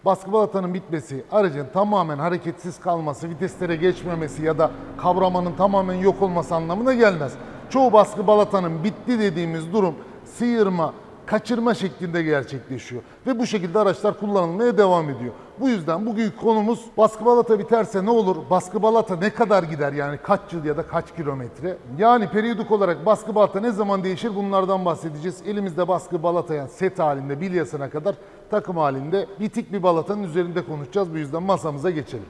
Baskı balatanın bitmesi, aracın tamamen hareketsiz kalması, viteslere geçmemesi ya da kavramanın tamamen yok olması anlamına gelmez. Çoğu baskı balatanın bitti dediğimiz durum sıyırma, kaçırma şeklinde gerçekleşiyor. Ve bu şekilde araçlar kullanılmaya devam ediyor. Bu yüzden bugünkü konumuz baskı balata biterse ne olur? Baskı balata ne kadar gider? Yani kaç yıl ya da kaç kilometre? Yani periyodik olarak baskı balata ne zaman değişir? Bunlardan bahsedeceğiz. Elimizde baskı balata, yani set halinde bilyasına kadar takım halinde bitik bir balatanın üzerinde konuşacağız. Bu yüzden masamıza geçelim.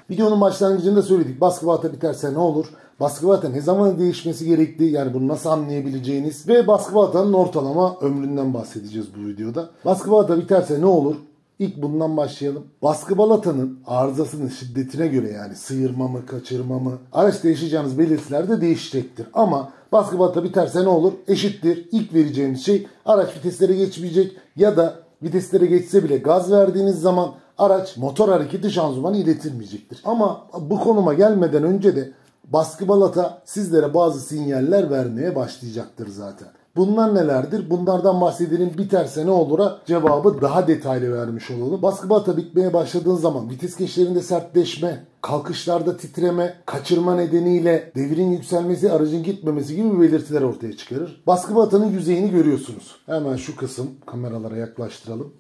Videonun başlangıcında söyledik. Baskı balata biterse ne olur? Baskı balata ne zaman değişmesi gerektiği, yani bunu nasıl anlayabileceğiniz ve baskı balatanın ortalama ömründen bahsedeceğiz bu videoda. Baskı balata biterse ne olur? İlk bundan başlayalım. Baskı balatanın arızasının şiddetine göre, yani sıyırma mı, kaçırma mı, araçta yaşayacağınız belirtiler de değişecektir. Ama baskı balata biterse ne olur? Eşittir. İlk vereceğimiz şey, araç viteslere geçmeyecek ya da viteslere geçse bile gaz verdiğiniz zaman araç motor hareketi şanzımanı iletilmeyecektir. Ama bu konuma gelmeden önce de baskı balata sizlere bazı sinyaller vermeye başlayacaktır zaten. Bunlar nelerdir? Bunlardan bahsedelim. Biterse ne olur'a cevabı daha detaylı vermiş olalım. Baskı balata bitmeye başladığın zaman vites geçişlerinde sertleşme, kalkışlarda titreme, kaçırma nedeniyle devirin yükselmesi, aracın gitmemesi gibi belirtiler ortaya çıkarır. Baskı balatanın yüzeyini görüyorsunuz. Hemen şu kısım, kameralara yaklaştıralım.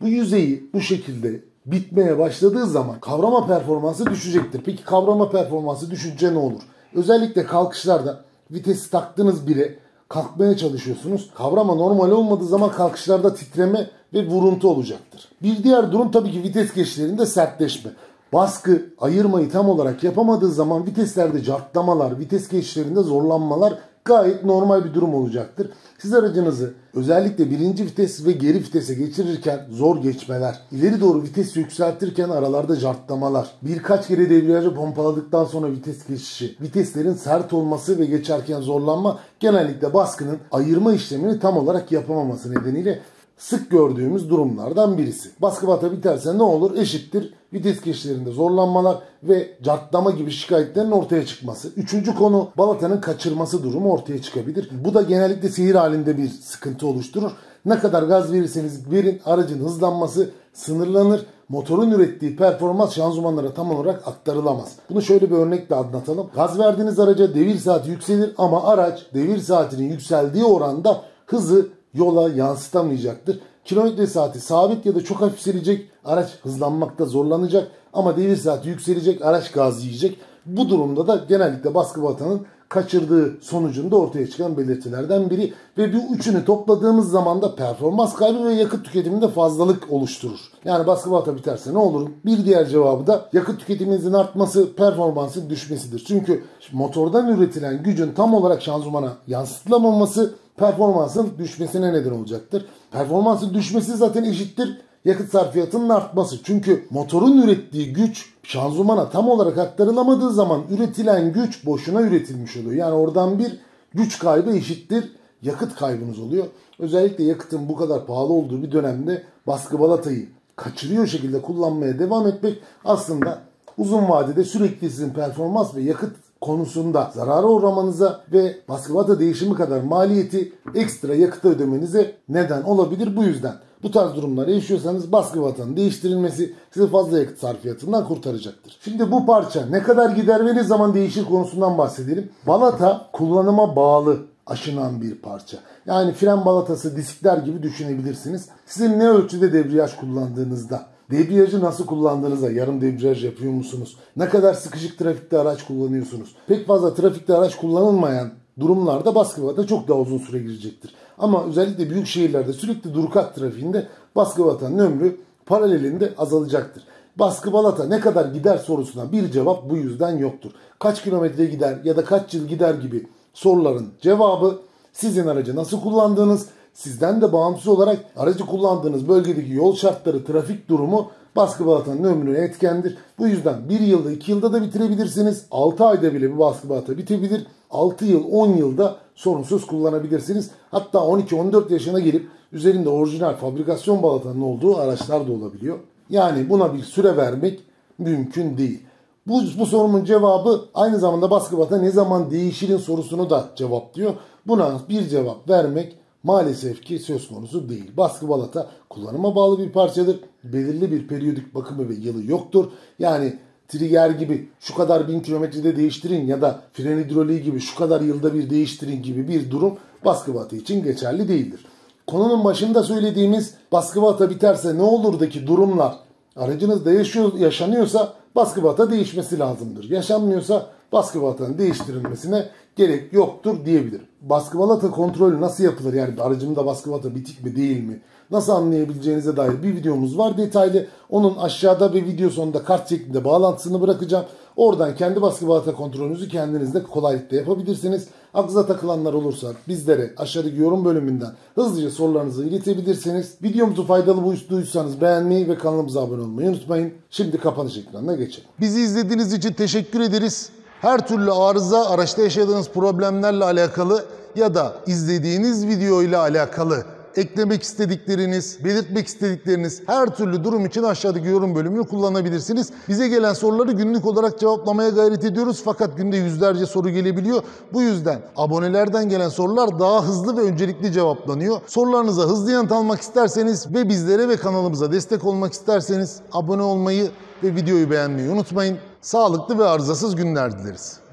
Bu yüzeyi bu şekilde bitmeye başladığı zaman kavrama performansı düşecektir. Peki kavrama performansı düşünce ne olur? Özellikle kalkışlarda vitesi taktınız bire, kalkmaya çalışıyorsunuz. Kavrama normal olmadığı zaman kalkışlarda titreme ve vuruntu olacaktır. Bir diğer durum tabii ki vites geçişlerinde sertleşme. Baskı ayırmayı tam olarak yapamadığı zaman viteslerde cartlamalar, vites geçişlerinde zorlanmalar gayet normal bir durum olacaktır. Siz aracınızı özellikle birinci vites ve geri vitese geçirirken zor geçmeler, ileri doğru vites yükseltirken aralarda cartlamalar, birkaç kere debriyajı pompaladıktan sonra vites geçişi, viteslerin sert olması ve geçerken zorlanma genellikle baskının ayırma işlemini tam olarak yapamaması nedeniyle sık gördüğümüz durumlardan birisi. Baskı balata biterse ne olur? Eşittir vites geçişlerinde zorlanmalar ve cartlama gibi şikayetlerin ortaya çıkması. Üçüncü konu, balatanın kaçırması durumu ortaya çıkabilir. Bu da genellikle seyir halinde bir sıkıntı oluşturur. Ne kadar gaz verirseniz verin aracın hızlanması sınırlanır. Motorun ürettiği performans şanzımanlara tam olarak aktarılamaz. Bunu şöyle bir örnekle anlatalım. Gaz verdiğiniz araca devir saati yükselir ama araç devir saatinin yükseldiği oranda hızı yola yansıtamayacaktır. Kilometre saati sabit ya da çok hafif yükselecek, araç hızlanmakta zorlanacak ama devir saati yükselecek, araç gaz yiyecek. Bu durumda da genellikle baskı balatanın kaçırdığı sonucunda ortaya çıkan belirtilerden biri ve bu üçünü topladığımız zaman da performans kaybı ve yakıt tüketiminde fazlalık oluşturur. Yani baskı balata biterse ne olur? Bir diğer cevabı da yakıt tüketiminizin artması, performansın düşmesidir. Çünkü motordan üretilen gücün tam olarak şanzımana yansıtılamaması performansın düşmesine neden olacaktır. Performansın düşmesi zaten eşittir yakıt sarfiyatının artması. Çünkü motorun ürettiği güç şanzımana tam olarak aktarılamadığı zaman üretilen güç boşuna üretilmiş oluyor. Yani oradan bir güç kaybı eşittir yakıt kaybınız oluyor. Özellikle yakıtın bu kadar pahalı olduğu bir dönemde baskı balatayı kaçırıyor şekilde kullanmaya devam etmek aslında uzun vadede sürekli sizin performans ve yakıt konusunda zarara uğramanıza ve baskı balata değişimi kadar maliyeti ekstra yakıta ödemenize neden olabilir. Bu yüzden bu tarz durumlar yaşıyorsanız baskı balatanın değiştirilmesi sizi fazla yakıt sarfiyatından kurtaracaktır. Şimdi bu parça ne kadar gider ve ne zaman değişir konusundan bahsedelim. Balata kullanıma bağlı aşınan bir parça. Yani fren balatası, diskler gibi düşünebilirsiniz. Sizin ne ölçüde debriyaj kullandığınızda, debriyajı nasıl kullandığınıza, yarım debriyaj yapıyor musunuz? Ne kadar sıkışık trafikte araç kullanıyorsunuz? Pek fazla trafikte araç kullanılmayan durumlarda baskı balata çok daha uzun süre girecektir. Ama özellikle büyük şehirlerde sürekli durukat trafiğinde baskı balatanın ömrü paralelinde azalacaktır. Baskı balata ne kadar gider sorusuna bir cevap bu yüzden yoktur. Kaç kilometre gider ya da kaç yıl gider gibi soruların cevabı sizin aracı nasıl kullandığınız, sizden de bağımsız olarak aracı kullandığınız bölgedeki yol şartları, trafik durumu baskı balatanın ömrüne etkendir. Bu yüzden 1 yılda 2 yılda da bitirebilirsiniz. 6 ayda bile bir baskı balata bitebilir. 6 yıl 10 yılda sorunsuz kullanabilirsiniz. Hatta 12-14 yaşına gelip üzerinde orijinal fabrikasyon balatanın olduğu araçlar da olabiliyor. Yani buna bir süre vermek mümkün değil. Bu sorunun cevabı aynı zamanda baskı balata ne zaman değişirin sorusunu da cevaplıyor. Buna bir cevap vermek maalesef ki söz konusu değil. Baskı balata kullanıma bağlı bir parçadır. Belirli bir periyodik bakımı ve yılı yoktur. Yani trigger gibi şu kadar 1000 kilometrede değiştirin ya da fren hidroliği gibi şu kadar yılda bir değiştirin gibi bir durum baskı balata için geçerli değildir. Konunun başında söylediğimiz baskı balata biterse ne olurdaki durumlar aracınızda yaşanıyorsa baskı balata değişmesi lazımdır. Yaşanmıyorsa baskı balatanın değiştirilmesine gerek yoktur diyebilirim. Baskı balata kontrolü nasıl yapılır? Yani aracımda baskı balata bitik mi değil mi? Nasıl anlayabileceğinize dair bir videomuz var detaylı. Onun aşağıda ve video sonunda kart şeklinde bağlantısını bırakacağım. Oradan kendi baskı balata kontrolünüzü kendiniz de kolaylıkla yapabilirsiniz. Aklınıza takılanlar olursa bizlere aşağıdaki yorum bölümünden hızlıca sorularınızı iletebilirsiniz. Videomuzu faydalı bulduysanız beğenmeyi ve kanalımıza abone olmayı unutmayın. Şimdi kapanış ekranına geçelim. Bizi izlediğiniz için teşekkür ederiz. Her türlü arıza, araçta yaşadığınız problemlerle alakalı ya da izlediğiniz video ile alakalı eklemek istedikleriniz, belirtmek istedikleriniz her türlü durum için aşağıdaki yorum bölümünü kullanabilirsiniz. Bize gelen soruları günlük olarak cevaplamaya gayret ediyoruz fakat günde yüzlerce soru gelebiliyor. Bu yüzden abonelerden gelen sorular daha hızlı ve öncelikli cevaplanıyor. Sorularınıza hızlı yanıt almak isterseniz ve bizlere ve kanalımıza destek olmak isterseniz abone olmayı ve videoyu beğenmeyi unutmayın. Sağlıklı ve arızasız günler dileriz.